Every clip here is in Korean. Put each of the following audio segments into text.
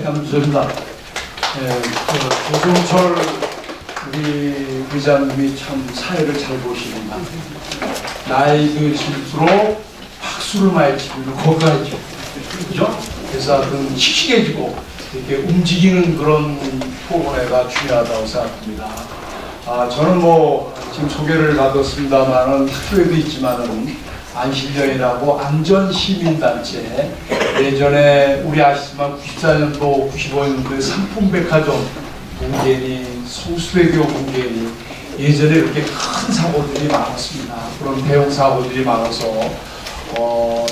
감사합니다. 조성철 우리 의장님이 참 사회를 잘 보시는구나. 나이 드실수록 박수를 많이 치고 건강해지고, 그죠? 그래서 좀 씩씩해지고 이렇게 움직이는 그런 토론회가 중요하다고 생각합니다. 저는 뭐 지금 소개를 받았습니다만은 학교에도 있지만은 안실련이라고 안전시민단체, 예전에 우리 아시지만 94년도 95년도에 상품백화점 붕괴니 성수대교 붕괴니 예전에 이렇게 큰 사고들이 많았습니다. 그런 대형 사고들이 많아서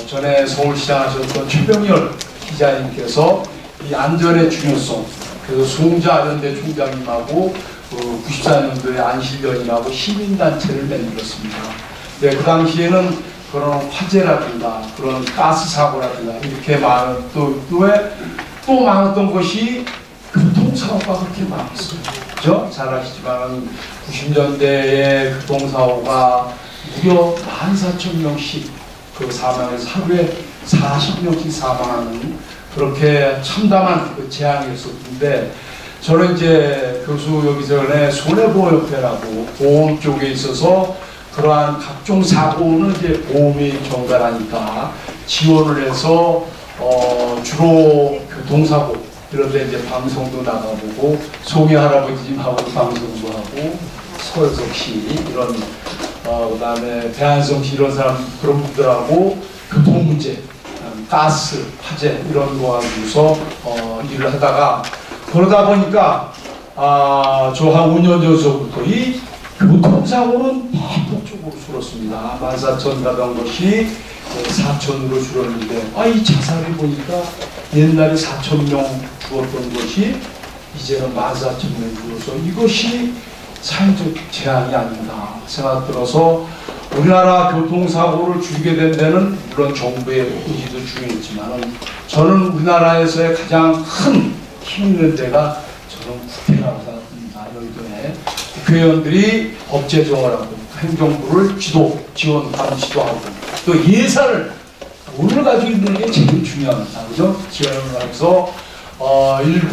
전에 서울시장 하셨던 최병열 기자님께서 이 안전의 중요성, 그래서 송자 연대 총장님하고 94년도에 안실련이라고 시민단체를 만들었습니다. 네, 그 당시에는 그런 화재라든가 그런 가스 사고라든가 이렇게 많은 또 많았던 것이 교통사고가 그렇게 많았어요. 그죠? 잘 아시지만 90년대에 교통사고가 무려 14,000명씩 사망해서 하루에 40명씩 사망하는 그렇게 참담한 그 재앙이었었는데, 저는 이제 교수여기 전에 손해보험협회라고 보험 쪽에 있어서 그러한 각종 사고는 이제 보험이 전달하니까 지원을 해서 주로 교통사고 이런 데 이제 방송도 나가보고 송이 할아버지님하고 방송도 하고 서효석 씨 이런 그다음에 배한성 씨 이런 사람 그런 분들하고 교통 문제, 가스, 화재 이런 거 가지고서 일을 하다가 그러다 보니까 저 한 5년 전서부터 이 교통사고는 폭폭적으로 줄었습니다. 14,000 가던 것이 4,000으로 줄었는데, 이 자살을 보니까 옛날에 4,000명 죽었던 것이 이제는 14,000명 죽어서 이것이 사회적 재앙이 아닌가 생각 들어서, 우리나라 교통사고를 줄이게 된 데는 물론 정부의 의지도 중요했지만 저는 우리나라에서의 가장 큰 힘 있는 데가 저는 국회라고 생각합니다. 여의도에 국회의원들이 법 제정을 하고 행정부를 지원, 감시도 하고 또 예산을 돈을 가지고 있는 게 제일 중요합니다. 그죠? 지원을 해서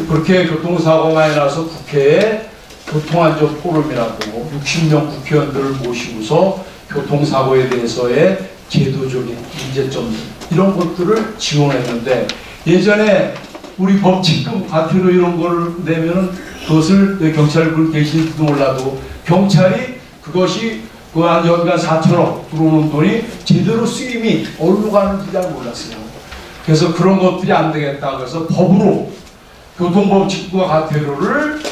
그렇게 교통사고가 많이 나서 국회에 교통안전 포럼이라고 60명 국회의원들을 모시고서 교통사고에 대해서의 제도적인 문제점 이런 것들을 지원했는데, 예전에 우리 법칙금 과태료 이런 거를 내면은 그것을 경찰분 계실지도 몰라도 경찰이 그것이 한 연간 4천억 들어오는 돈이 제대로 쓰임이 어디로 가는지 잘 몰랐어요. 그래서 그런 것들이 안 되겠다. 그래서 법으로 교통법칙금과 과태료를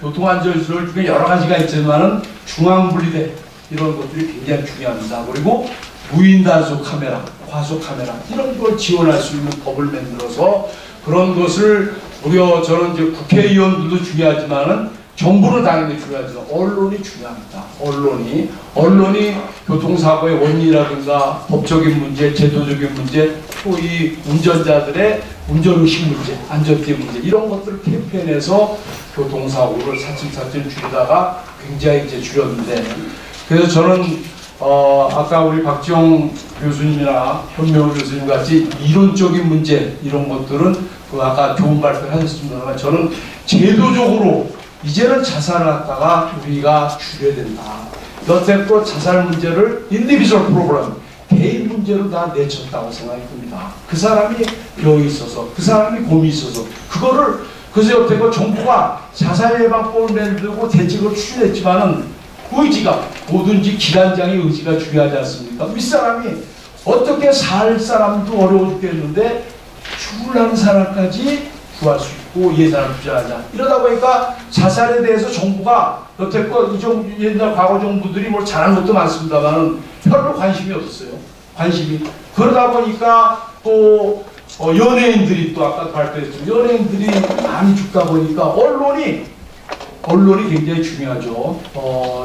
교통안전시설 중에 여러 가지가 있지만은 중앙분리대 이런 것들이 굉장히 중요합니다. 그리고 무인단속 카메라, 과속 카메라 이런 걸 지원할 수 있는 법을 만들어서 그런 것을 무려 저는 이제 국회의원들도 중요하지만은 정부는 당연히 중요하지만 언론이 중요합니다. 언론이 교통사고의 원인이라든가 법적인 문제, 제도적인 문제, 또 이 운전자들의 운전의식 문제, 안전띠 문제 이런 것들을 캠페인해서 교통사고를 차츰차츰 줄이다가 굉장히 이제 줄였는데, 그래서 저는 아까 우리 박지영 교수님이나 현명우 교수님 같이 이론적인 문제 이런 것들은 아까 좋은 발표를 하셨습니다만, 저는 제도적으로 이제는 자살을 갖다가 우리가 줄여야 된다. 여태껏 자살 문제를 인디비주얼 프로그램, 개인 문제로 다 내쳤다고 생각이 듭니다. 그 사람이 병이 있어서, 그 사람이 고민이 있어서, 그래서 여태껏 정부가 자살 예방법을 만들고 대책을 추진했지만은 의지가, 뭐든지 기관장의 의지가 중요하지 않습니까? 윗사람이 어떻게 살 사람도 어려워 죽겠는데 죽으려는 사람까지 구할 수 있고 예산을 투자하자. 이러다 보니까 자살에 대해서 정부가 여태껏 옛날 과거 정부들이 뭘 잘한 것도 많습니다만 별로 관심이 없었어요. 그러다 보니까 또 연예인들이 또 아까 발표했죠. 연예인들이 많이 죽다 보니까 언론이 굉장히 중요하죠.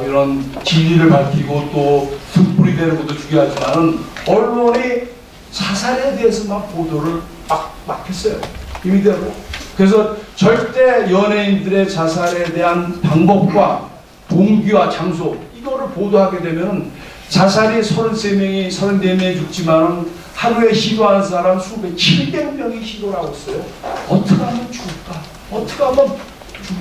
이런 진리를 밝히고 또 등불이 되는 것도 중요하지만 언론이 자살에 대해서만 보도를 막 했어요. 이미대로. 그래서 절대 연예인들의 자살에 대한 방법과 동기와 장소 이거를 보도하게 되면 자살이 33명이 34명이 죽지만 하루에 시도하는 사람 수백, 700명이 시도를 하고 있어요. 어떻게 하면 죽을까? 어떻게 하면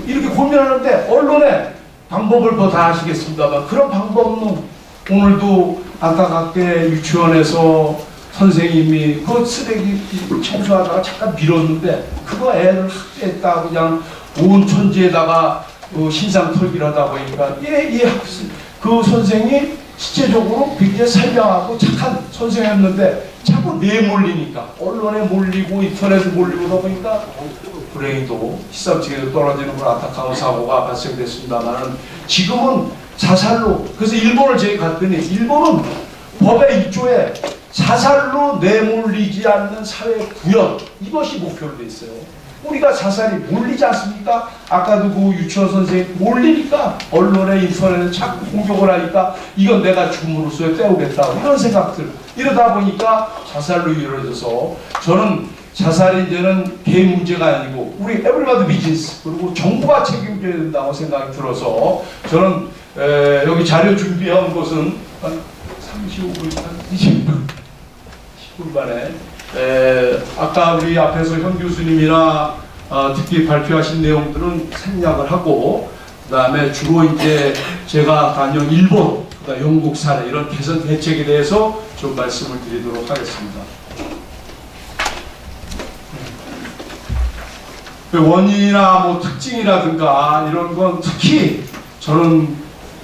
이렇게 고민하는데 언론에 방법을 뭐 다 아시겠습니다만 그런 방법은 오늘도 안타깝게 유치원에서 선생님이 그 쓰레기 청소하다가 잠깐 밀었는데 그거 애를 학대했다 그냥 온 천지에다가 신상 털기를 하다 보니까 그 선생이 실제적으로 굉장히 선량하고 착한 선생이었는데 자꾸 내몰리니까 언론에 몰리고 인터넷에 몰리고 그러다 보니까 불행히도 시상식에서 떨어지는 그런 안타까운 사고가 발생됐습니다만 지금은 자살로 그래서 일본을 제가 갔더니 일본은 법의 1조에 자살로 내몰리지 않는 사회 구현 이것이 목표로 돼 있어요. 우리가 자살이 몰리지 않습니까? 아까도 그 유치원 선생님 몰리니까 언론에 인터넷에 자꾸 공격을 하니까 이건 내가 죽음으로써 때우겠다 이런 생각들 이러다 보니까 자살로 이루어져서 저는 자살이 이제는 개인 문제가 아니고 우리 에브리바디 비즈니스 그리고 정부가 책임져야 된다고 생각이 들어서 저는 여기 자료 준비한 것은 한 35분, 한 20분, 10분 만에 아까 우리 앞에서 현 교수님이나 특히 발표하신 내용들은 생략을 하고 그 다음에 주로 이제 제가 다녀온 일본, 그다음 영국 사례 이런 개선 대책에 대해서 좀 말씀을 드리도록 하겠습니다. 원인이나 뭐 특징이라든가 이런 건 특히 저는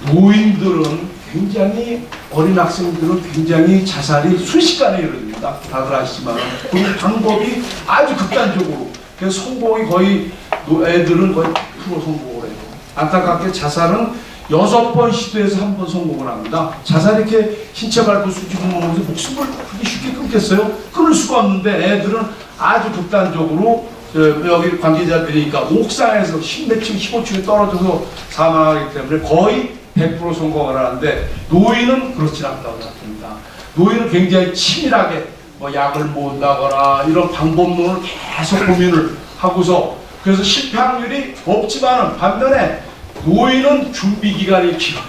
노인들은 굉장히 어린 학생들은 굉장히 자살이 순식간에 이루어집니다. 다들 아시지만 그 방법이 아주 극단적으로 그래서 성공이 거의 애들은 거의 100% 성공을 해요. 안타깝게 자살은 6번 시도해서 1번 성공을 합니다. 자살 이렇게 신체 발부 수치고 먹으면서 목숨을 그렇게 쉽게 끊겠어요? 끊을 수가 없는데 애들은 아주 극단적으로 여기 관계자들이니까 옥상에서 10몇 층, 15층에 떨어져서 사망하기 때문에 거의 100% 성공을 하는데 노인은 그렇지 않다고 생각합니다. 노인은 굉장히 치밀하게 뭐 약을 모은다거나 이런 방법론을 계속 고민을 하고서 그래서 실패 확률이 없지만은 반면에 노인은 준비 기간이 길어요.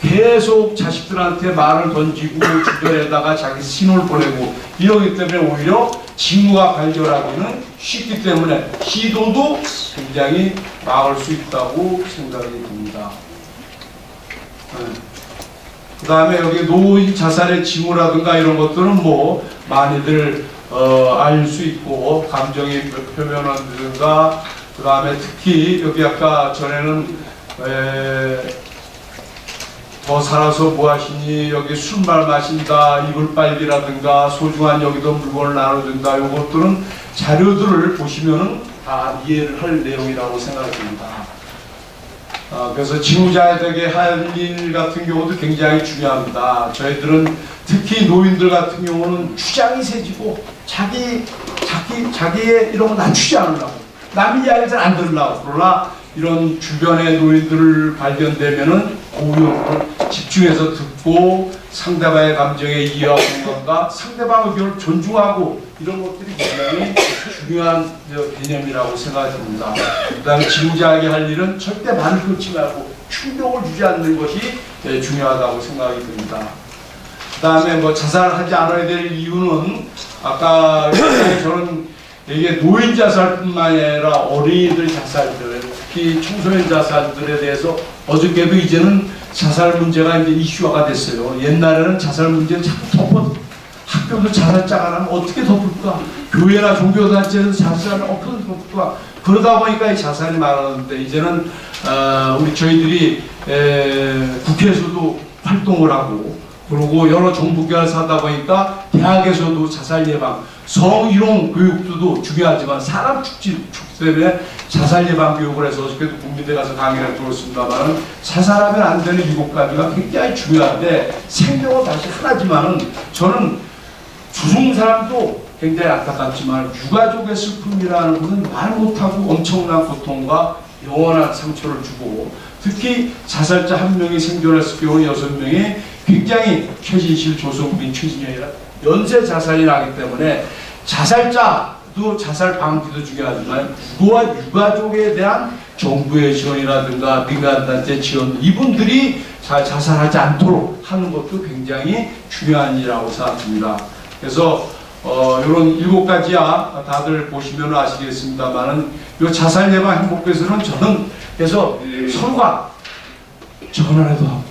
계속 자식들한테 말을 던지고 주변에다가 자기 신호를 보내고 이러기 때문에 오히려 징후가 발견하기는 쉽기 때문에 시도도 굉장히 막을 수 있다고 생각이 듭니다. 그 다음에 여기 노인 자살의 징후라든가 이런 것들은 뭐 많이들 알 수 있고 감정이 표면한다든가 그 다음에 특히 여기 아까 전에는 더 살아서 뭐하시니 여기 술만 마신다 이불 빨기라든가 소중한 여기도 물건을 나눠준다 이것들은 자료들을 보시면은 다 이해를 할 내용이라고 생각합니다. 그래서 징후자에게 할 일 같은 경우도 굉장히 중요합니다. 저희들은 특히 노인들 같은 경우는 주장이 세지고 자기의 이런 거 낮추지 않으려고 남의 이야기를 잘 안 들으려고 그러나 이런 주변의 노인들을 발견되면은 고유를 집중해서 듣고 상대방의 감정에 이해하고 건가 상대방의 의견을 존중하고 이런 것들이 굉장히 중요한 개념이라고 생각합니다. 그 다음에 징후자에게 할 일은 절대 말을 끊지 말고 충격을 주지 않는 것이 중요하다고 생각이 듭니다. 그 다음에 뭐 자살하지 않아야 될 이유는 아까 저는 이게 노인 자살뿐만 아니라 어린이들 자살들 특히 청소년 자살들에 대해서 어저께도 이제는 자살 문제가 이제 이슈화가 됐어요. 옛날에는 자살 문제를 자꾸 덮어 학교도 자살자가 나면 어떻게 덮을까? 교회나 종교단체에서 자살을 어떻게 덮을까? 그러다 보니까 이 자살이 많았는데 이제는 저희들이 국회에서도 활동을 하고 그리고 여러 정부기관에서 하다 보니까 대학에서도 자살 예방, 성희롱 교육도 중요하지만 사람 축제 때문에 자살 예방 교육을 해서 어저께도 국민대 가서 강의를 들었습니다만 자살하면 안 되는 7가지가 굉장히 중요한데 생명은 다시 하나지만은 저는 죽은 사람도 굉장히 안타깝지만 유가족의 슬픔이라는 것은 말 못하고 엄청난 고통과 영원한 상처를 주고 특히 자살자 1명이 생존했을 경우 6명이 굉장히 최진실, 조성빈, 최진영이라 연쇄 자살이 나기 때문에 자살자도 자살 방지도 중요하지만 유고와 유가족에 대한 정부의 지원이라든가 민간단체 지원 이분들이 자살하지 않도록 하는 것도 굉장히 중요한 일이라고 생각합니다. 그래서 이런 7가지야 다들 보시면 아시겠습니다만은 이 자살 예방 행복부에서는 저는 그래서 서로가 전화라도 하고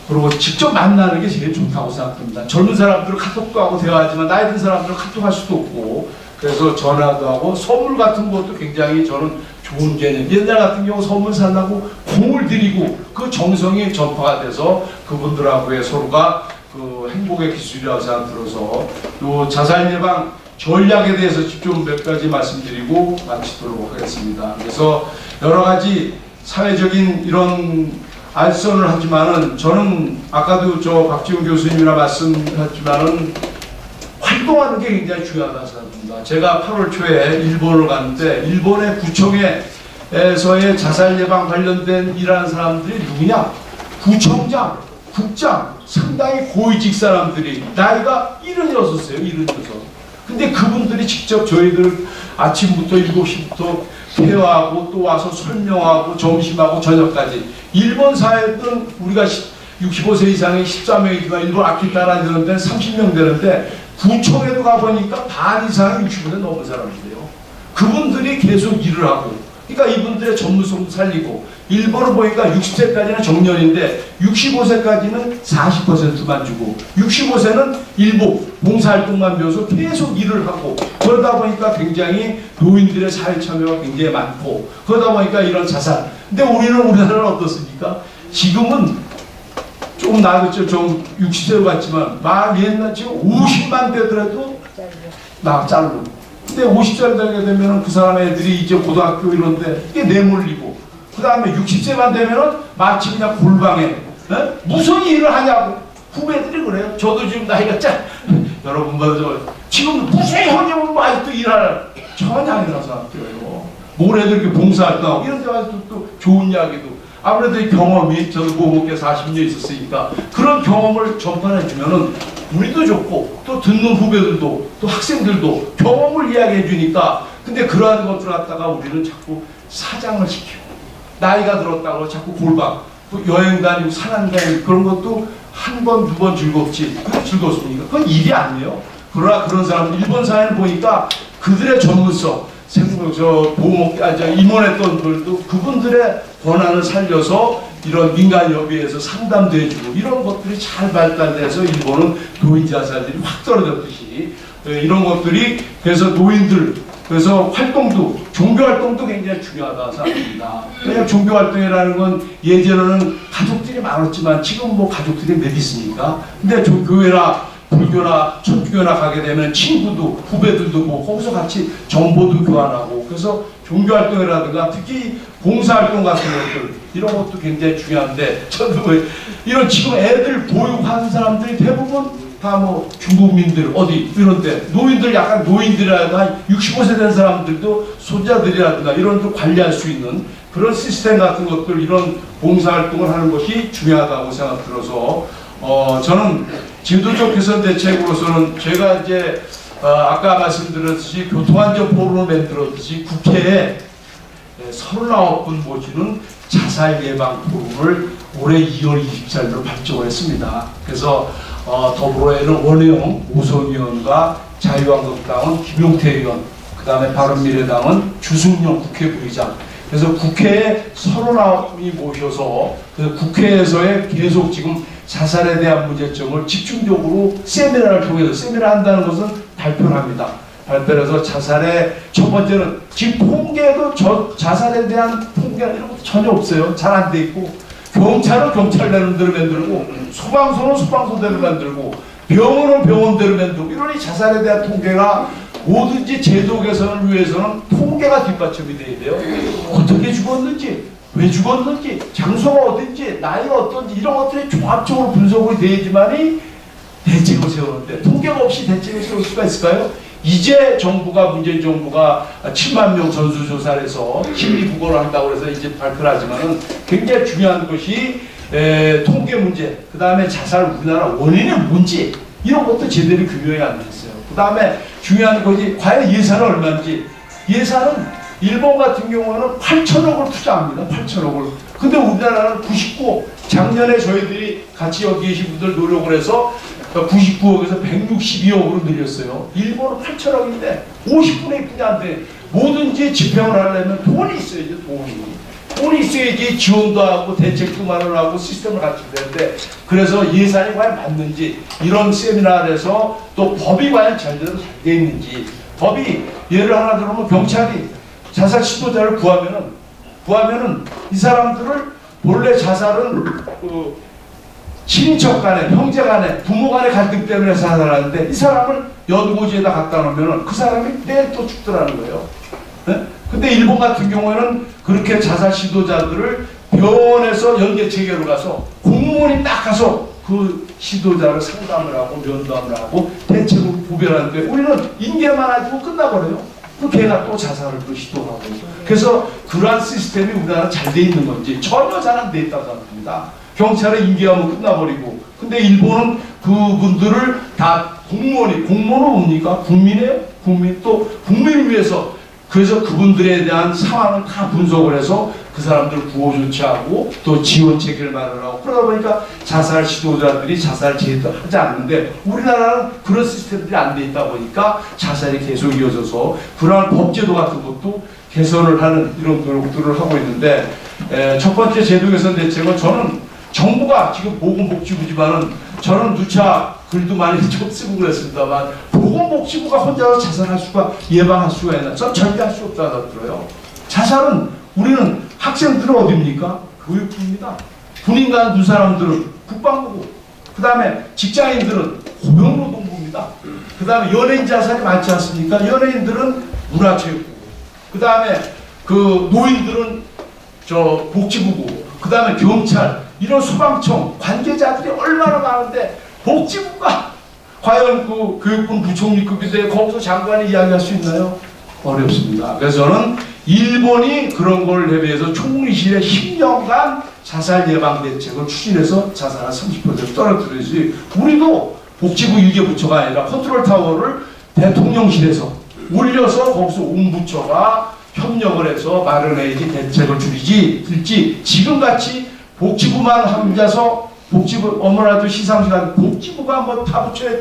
그리고 직접 만나는 게 제일 좋다고 생각합니다. 젊은 사람들은 카톡도 하고 대화하지만 나이 든 사람들은 카톡 할 수도 없고 그래서 전화도 하고 선물 같은 것도 굉장히 저는 좋은 개념. 옛날 같은 경우 선물 산다고 공을 들이고 그 정성이 전파가 돼서 그분들하고의 서로가 그 행복의 기술이라고 생각 들어서 또 자살 예방 전략에 대해서 좀 몇 가지 말씀드리고 마치도록 하겠습니다. 그래서 여러 가지 사회적인 이런 알선을 하지만은 저는 아까도 저 박지훈 교수님이라 말씀하셨지만은 활동하는 게 굉장히 중요하다고 생각합니다. 제가 8월 초에 일본을 갔는데 일본의 구청에서의 자살 예방 관련된 일하는 사람들이 누구냐? 구청장, 국장, 상당히 고위직 사람들이 나이가 76이에요. 76. 근데 그분들이 직접 저희들 아침부터 7시부터 대화하고 또 와서 설명하고 점심하고 저녁까지 일본 사회는 우리가 65세 이상의 14명이지만 일본 아키타라 이런 데는 30명 되는데 구청에도 가보니까 반 이상이 60세 넘은 사람들이에요. 그분들이 계속 일을 하고 그러니까 이분들의 전문성도 살리고 일본을 보니까 60세까지는 정년인데 65세까지는 40%만 주고 65세는 일부 봉사활동만 배워서 계속 일을 하고 그러다 보니까 굉장히 노인들의 사회 참여가 굉장히 많고 그러다 보니까 이런 자살 근데 우리나라는 어떻습니까? 지금은 조금 나아졌죠. 좀 60세로 갔지만 막 옛날 지금 50만 되더라도 나 자르고 근데 50살 되게 되면 그 사람 애들이 이제 고등학교 이런데 이게 내몰리고 그 다음에 60세만 되면은 마치 그냥 골방에 무슨 일을 하냐고 후배들이 그래요. 저도 지금 나이가 여러분들 지금 무슨 형님은 뭐 아직도 일하는 전혀 아니라서 생각해요. 모레도 이렇게 봉사활동하고 이런 데 가서 또 좋은 이야기도 아무래도 이 경험이 저도 보호국에 40년 있었으니까 그런 경험을 전파해주면은 우리도 좋고 또 듣는 후배들도 또 학생들도 경험을 이야기해 주니까 근데 그러한 것들 갖다가 우리는 자꾸 사장을 시키고 나이가 들었다고 자꾸 골방 여행 다니고 산안 다니고 그런 것도 한 번, 두 번 즐겁지 그게 즐겁습니까? 그건 일이 아니에요. 그러나 그런 사람 일본 사회를 보니까 그들의 전문성 임원했던 분들도 그분들의 권한을 살려서 이런 민간협의회에서 상담도 해주고 이런 것들이 잘 발달돼서 일본은 노인 자살들이 확 떨어졌듯이 이런 것들이 그래서 노인들 그래서 활동도 종교활동도 굉장히 중요하다고 생각합니다. 왜냐하면 종교활동이라는 건 예전에는 가족들이 많았지만 지금 뭐 가족들이 몇 있습니까? 근데 교회나 불교나 천주교나 가게 되면 친구도 후배들도 뭐 거기서 같이 정보도 교환하고 그래서 종교활동이라든가 특히 봉사활동 같은 것들 이런 것도 굉장히 중요한데 저도 이런 지금 애들 보육하는 사람들이 대부분 다 뭐 중국민들 어디 이런데 노인들 약간 노인들이라든가 65세 된 사람들도 손자들이라든가 이런 걸 관리할 수 있는 그런 시스템 같은 것들 이런 봉사활동을 하는 것이 중요하다고 생각 들어서 저는 지도적 개선 대책으로서는 제가 이제 아까 말씀드렸듯이 교통안전 포럼을 만들었듯이 국회에 39분 모시는 자살 예방 포럼을 올해 2월 24일로 발족을 했습니다. 그래서 더불어에는 원혜영 오선의원과 자유한국당은 김용태 의원, 그 다음에 바른미래당은 주승용 국회부의장. 그래서 국회에 39분이 모셔서 국회에서의 계속 지금 자살에 대한 문제점을 집중적으로 세미나를 통해서 세미나 한다는 것은 발표를 합니다. 발표를 해서 자살의 첫 번째는 지금 통계도 자살에 대한 통계가 이런 것도 전혀 없어요. 잘 안 돼 있고 경찰은 경찰대로 만들고 소방서는 소방서대로 만들고 병원은 병원대로 만들고 이러니 자살에 대한 통계가 뭐든지 제도 개선을 위해서는 통계가 뒷받침이 돼야 돼요. 어떻게 죽었는지 왜 죽었는지 장소가 어딘지 나이가 어떤지 이런 것들이 종합적으로 분석이 돼야지만이 대책을 세우는데 통계가 없이 대책을 세울 수가 있을까요? 이제 정부가 문재인 정부가 7만 명 전수조사를 해서 심리부고를 한다고 해서 이제 발표를 하지만은 굉장히 중요한 것이 통계 문제, 그 다음에 자살 우리나라 원인이 뭔지 이런 것도 제대로 규명이 안 됐어요. 그 다음에 중요한 것이 과연 예산은 얼마인지 예산은 일본 같은 경우는 8천억을 투자합니다. 8천억을. 근데 우리나라는 99억 작년에 저희들이 같이 여기 계신 분들 노력을 해서 99억에서 162억으로 늘렸어요. 일본은 8천억인데 50분의 1뿐이 안 돼. 뭐든지 집행을 하려면 돈이 있어야지, 돈이 있어야지 지원도 하고 대책도 마련하고 시스템을 갖춰야 되는데, 그래서 예산이 과연 맞는지 이런 세미나에서 또 법이 과연 제대로 잘 돼 있는지, 법이 예를 하나 들어보면 경찰이 자살 시도자를 구하면은 이 사람들을 본래 자살은 친인척 간에, 형제 간에, 부모 간의 갈등 때문에 자살하는데 이 사람을 연고지에다 갖다 놓으면 그 사람이 내일 또 죽더라는 거예요. 네? 근데 일본 같은 경우에는 그렇게 자살 시도자들을 병원에서 연계 체계로 가서 공무원이 딱 가서 그 시도자를 상담을 하고 면담을 하고 대책을 구별하는데, 우리는 인계만 해주고 끝나버려요. 그 걔가 또 자살을 또 시도하고. 그래서 그러한 시스템이 우리나라 잘 돼 있는 건지 전혀 잘 안 돼 있다고 생각합니다. 경찰에 인계하면 끝나버리고. 근데 일본은 그분들을 다 공무원은 뭡니까? 국민이에요? 국민을 위해서. 그래서 그분들에 대한 상황을 다 분석을 해서 그 사람들 구호 조치하고 또 지원 체계를 마련하고, 그러다 보니까 자살 시도자들이 자살 제대로 하지 않는데, 우리나라는 그런 시스템들이 안 돼 있다 보니까 자살이 계속 이어져서 그러한 법제도 같은 것도 개선을 하는 이런 노력들을 하고 있는데, 첫 번째 제도 개선 대책은 저는 정부가 지금 보건복지부지만은 저는 누차 글도 많이 좀 쓰고 그랬습니다만, 보건복지부가 혼자서 자살할 수가, 예방할 수가 있나? 전 절대 할 수 없다고 들어요. 자살은 우리는 학생들은 어디입니까? 교육부입니다. 군인 간 두 사람들은 국방부고, 그 다음에 직장인들은 고용노동부입니다. 그 다음에 연예인 자살이 많지 않습니까? 연예인들은 문화체육부고, 그 다음에 그 노인들은 저 복지부고, 그 다음에 경찰, 이런 소방청 관계자들이 얼마나 많은데 복지부가 과연 그 교육부 부총리급인데 거기서 장관이 이야기할 수 있나요? 어렵습니다. 그래서 저는 일본이 그런 걸 대비해서 총리실에 10년간 자살 예방 대책을 추진해서 자살을 30% 떨어뜨리지, 우리도 복지부 일개 부처가 아니라 컨트롤 타워를 대통령실에서 올려서 거기서 온 부처가 협력을 해서 마련해야지 대책을 줄이지, 지금같이 복지부만 혼자서, 복지부 어머나도 시상식한 복지부가 뭐 다 부처에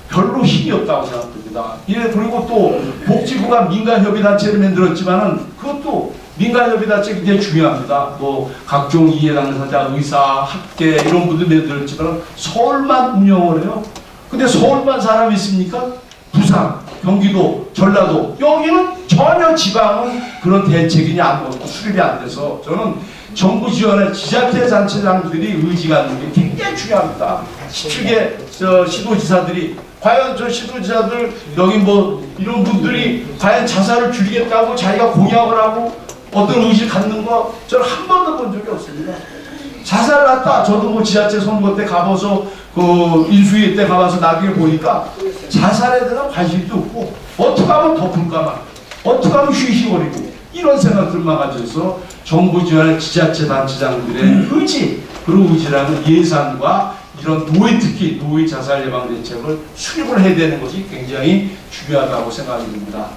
별로 힘이 없다고 생각합니다. 예, 그리고 또 복지부가 민간협의단체를 만들었지만은 그것도 민간협의단체 굉장히 중요합니다. 뭐 각종 이해 당사자, 의사, 학계 이런 분들 만들었지만 서울만 운영을 해요. 근데 서울만 사람이 있습니까? 부산, 경기도, 전라도, 여기는 전혀 지방은 그런 대책이 아무것도 수립이 안 돼서, 저는 정부 지원에 지자체 단체장들이 의지가 있는 게 굉장히 중요합니다. 시축의 시도지사들이, 과연 저 시도지사들 여기 뭐 이런 분들이 과연 자살을 줄이겠다고 자기가 공약을 하고 어떤 의지를 갖는 거 저는 한 번도 본 적이 없습니다. 자살 났다. 저도 뭐 지자체 선거 때 가봐서 그 인수위 때 가봐서 나중에 보니까 자살에 대한 관심도 없고, 어떻게 하면 덮을까만, 어떻게 하면 휴식거리고, 이런 생각들만 가져서 정부 지원의 지자체 단체장들의 의지, 그리고 의지라는 예산과 이런 노인, 특히 노인 자살 예방 대책을 수립을 해야 되는 것이 굉장히 중요하다고 생각이 듭니다.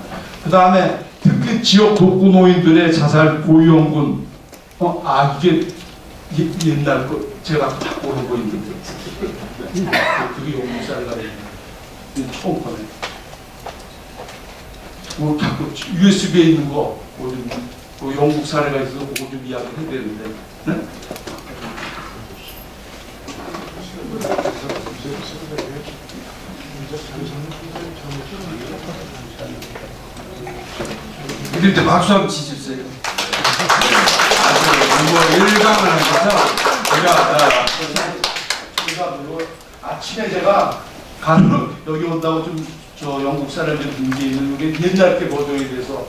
그 다음에 특히 지역 독거 노인들의 자살 고위험군, 이게 옛날 거 제가 바꾸는 거 있는데 그게 용무살가 처음 거네. 뭐 자꾸 USB에 있는 거, 그 영국 사례가 있어서 그거 좀 이야기 해야 되는데. 네? 이럴 박수 한번 치십시오. 아주 일감을 하셔서 아침에 제가 여기 온다고 좀 저 영국 사람들 문제 있는 게 옛날 게 버전이 돼서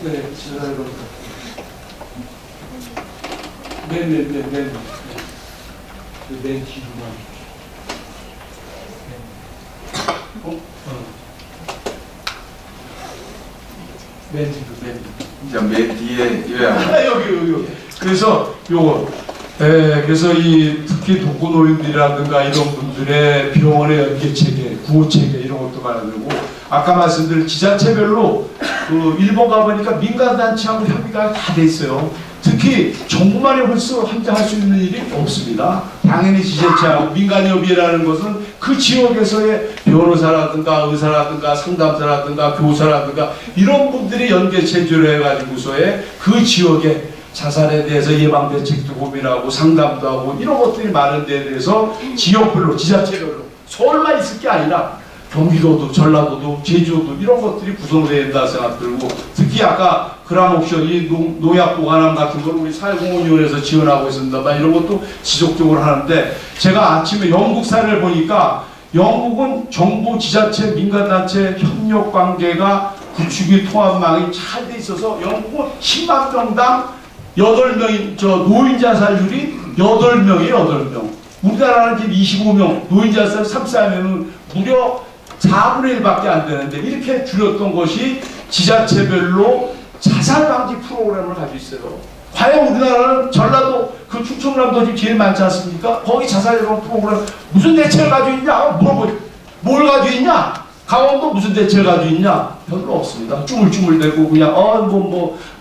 네, 지나가는 겁니다. 맨 뒤로만. 맨 뒤로, 맨 뒤에 여기. 그래서 요거. 그래서 이 특히 독거노인들이라든가 이런 분들의 병원의 연계 체계, 구호 체계 이런 것도 마련되고, 아까 말씀드린 지자체별로 그 일본 가보니까 민간단체하고 협의가 다 돼 있어요. 특히 정부만이 홀수 혼자 할 수 있는 일이 없습니다. 당연히 지자체하고 민간협의회라는 것은 그 지역에서의 변호사라든가 의사라든가 상담사라든가 교사라든가 이런 분들이 연계 체제를 해가지고서의 그 지역의 자살에 대해서 예방대책도 고민하고 상담도 하고 이런 것들이 많은 데에 대해서 지역별로 지자체별로 서울만 있을 게 아니라 경기도도 전라도도 제주도 이런 것들이 구성되어야 된다 생각 들고 특히 아까 그라목션 이 농약 보관함 같은 걸 우리 사회공헌위원회에서 지원하고 있습니다. 이런 것도 지속적으로 하는데 제가 아침에 영국사를 보니까 영국은 정부, 지자체, 민간단체 협력 관계가 구축이 통합망이 잘 돼 있어서 영국은 10만 명당 8명인 노인 자살률이 8명이에요. 8명. 우리나라는 지금 25명, 노인 자살 34명은 무려 4분의 1밖에 안 되는데 이렇게 줄였던 것이 지자체별로 자살 방지 프로그램을 가지고 있어요. 과연 우리나라는 전라도 그 충청남도 지금 제일 많지 않습니까? 거기 자살 예방 프로그램 무슨 대책을 가지고 있냐? 뭘 가지고 있냐? 강원도 무슨 대책을 가지고 있냐? 별로 없습니다. 쭈물쭈물대고 그냥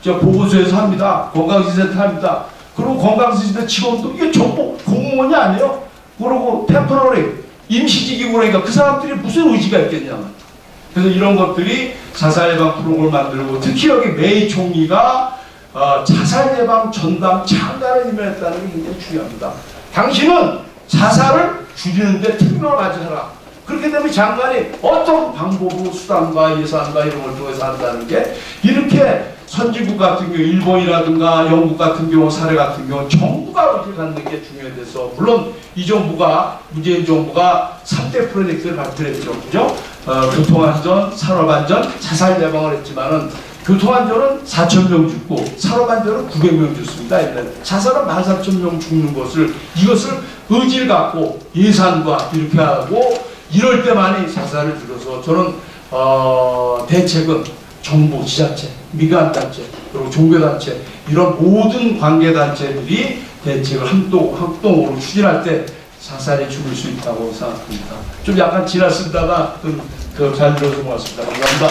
저 보건소에서 합니다. 건강시설센터 합니다. 그리고 건강시설센터 직원도 이게 전부 공무원이 아니에요. 그리고 템포러리 임시직이고 그러니까 그 사람들이 무슨 의지가 있겠냐. 그래서 이런 것들이 자살 예방 프로그램을 만들고 특히 여기 메이 총리가 자살 예방 전담 장관을 임명했다는 게 굉장히 중요합니다. 당신은 자살을 줄이는데 특명을 가져라. 그렇게 되면 장관이 어떤 방법으로 수단과 예산과 이런 걸 통해서 한다는 게 이렇게 선진국 같은 경우 일본이라든가 영국 같은 경우 사례 같은 경우 정부가 의지를 갖는 게 중요해서 물론 이 정부가 문재인 정부가 3대 프로젝트를 발표했죠. 그죠? 교통안전, 산업안전, 자살 예방을 했지만은 교통안전은 4,000명 죽고 산업안전은 900명 죽습니다. 자살은 13,000명 죽는 것을 이것을 의지를 갖고 예산과 이렇게 하고 이럴 때만이 자살을 줄여서 저는 대책은 정부, 지자체, 민간단체, 그리고 종교단체 이런 모든 관계단체들이 대책을 합동으로 추진할 때 자살이 줄을 수 있다고 생각합니다. 좀 약간 지났습니다만 잘 들어서 고맙습니다. 감사합니다.